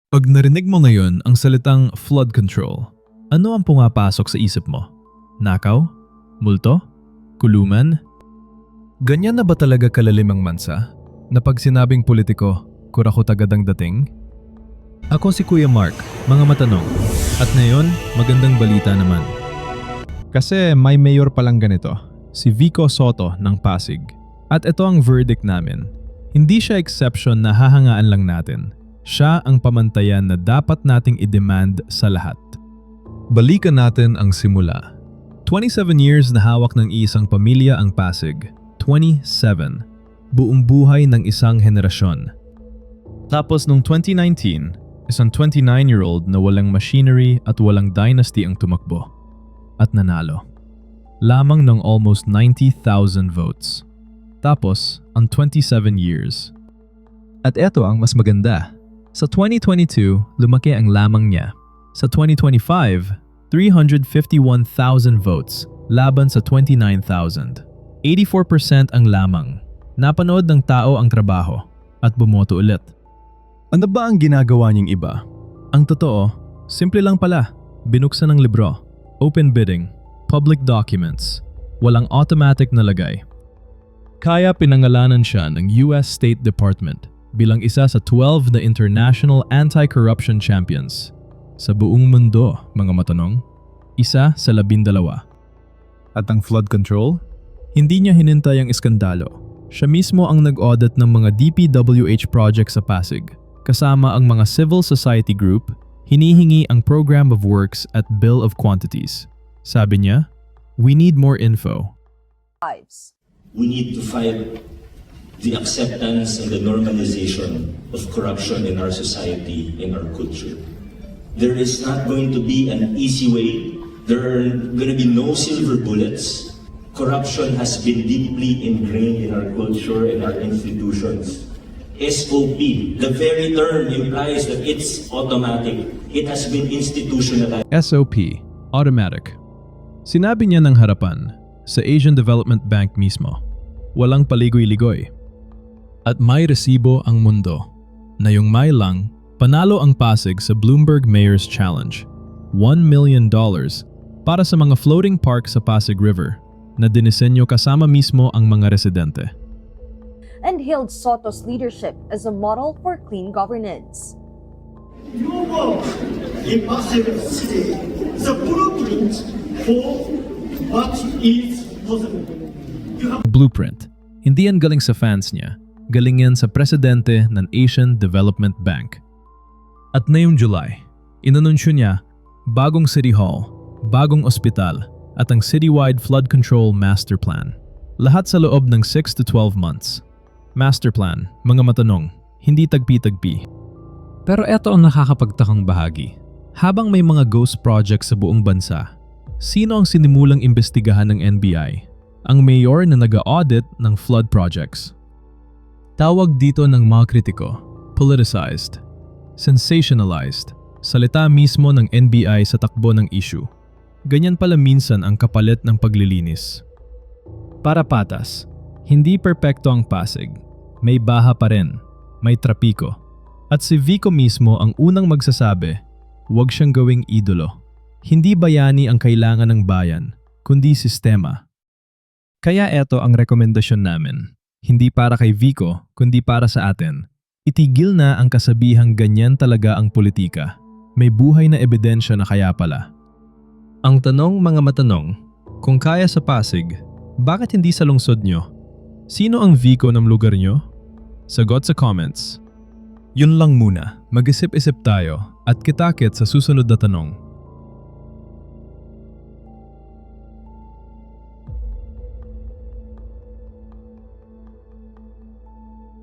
Pag narinig mo ngayon ang salitang flood control, ano ang pumapasok sa isip mo? Nakaw? Multo? Kulungan? Ganyan na ba talaga kalalim ang mansa? Na pag sinabing politiko, kurakot agad ang dating? Ako si Kuya Mark, mga matanong. At ngayon, magandang balita naman. Kasi may mayor palang ganito, si Vico Soto ng Pasig. At ito ang verdict namin. Hindi siya exception na hahangaan lang natin. Siya ang pamantayan na dapat nating i-demand sa lahat. Balikan natin ang simula. 27 years na hawak ng isang pamilya ang Pasig. 27. Buong buhay ng isang henerasyon. Tapos noong 2019, isang 29-year-old na walang machinery at walang dynasty ang tumakbo. At nanalo. Lamang ng almost 90,000 votes. Tapos, ang 27 years. At eto ang mas maganda. Sa 2022, lumaki ang lamang niya. Sa 2025, 351,000 votes laban sa 29,000. 84% ang lamang. Napanood ng tao ang trabaho at bumoto ulit. Ano ba ang ginagawa niyang iba? Ang totoo, simple lang pala. Binuksan ng libro, open bidding, public documents, walang automatic na lagay. Kaya pinangalanan siya ng US State Department bilang isa sa 12 na international anti-corruption champions. Sa buong mundo, mga matanong, isa sa 12. At ang flood control? Hindi niya hinintay ang iskandalo. Siya mismo ang nag-audit ng mga DPWH project sa Pasig. Kasama ang mga civil society group, hinihingi ang program of works at bill of quantities. Sabi niya, "We need more info." We need to fight the acceptance and the normalization of corruption in our society, in our culture. There is not going to be an easy way. There are going to be no silver bullets. Corruption has been deeply ingrained in our culture and our institutions. SOP, the very term implies that it's automatic. It has been institutionalized. SOP, automatic. Sinabi niya ng harapan sa Asian Development Bank mismo. Walang paligoy-ligoy. At may resibo ang mundo na yung may lang, panalo ang Pasig sa Bloomberg Mayor's Challenge. $1 million para sa mga floating park sa Pasig River na dinisenyo kasama mismo ang mga residente. And hailed Soto's leadership as a model for clean governance. Your work in Pasig City is a blueprint for what is possible. Blueprint. Hindi yan galing sa fans niya. Galing yan sa presidente ng Asian Development Bank. At ngayong July, inanunsyo niya bagong City Hall, bagong ospital, at ang citywide flood control master plan. Lahat sa loob ng 6 to 12 months. Master plan, mga matanong, hindi tagpi-tagpi. Pero eto ang nakakapagtakang bahagi. Habang may mga ghost projects sa buong bansa, sino ang sinimulang imbestigahan ng NBI? Ang mayor na nag-audit ng flood projects. Tawag dito ng mga kritiko, politicized, sensationalized, salita mismo ng NBI sa takbo ng issue. Ganyan pala minsan ang kapalit ng paglilinis. Para patas, hindi perpekto ang Pasig. May baha pa rin, may trapiko. At si Vico mismo ang unang magsasabi, huwag siyang gawing idolo. Hindi bayani ang kailangan ng bayan, kundi sistema. Kaya eto ang rekomendasyon namin. Hindi para kay Vico, kundi para sa atin. Itigil na ang kasabihang ganyan talaga ang politika. May buhay na ebidensya na kaya pala. Ang tanong mga matanong, kung kaya sa Pasig, bakit hindi sa lungsod nyo? Sino ang Vico ng lugar nyo? Sagot sa comments. Yun lang muna, mag-isip-isip tayo at kitakit sa susunod na tanong.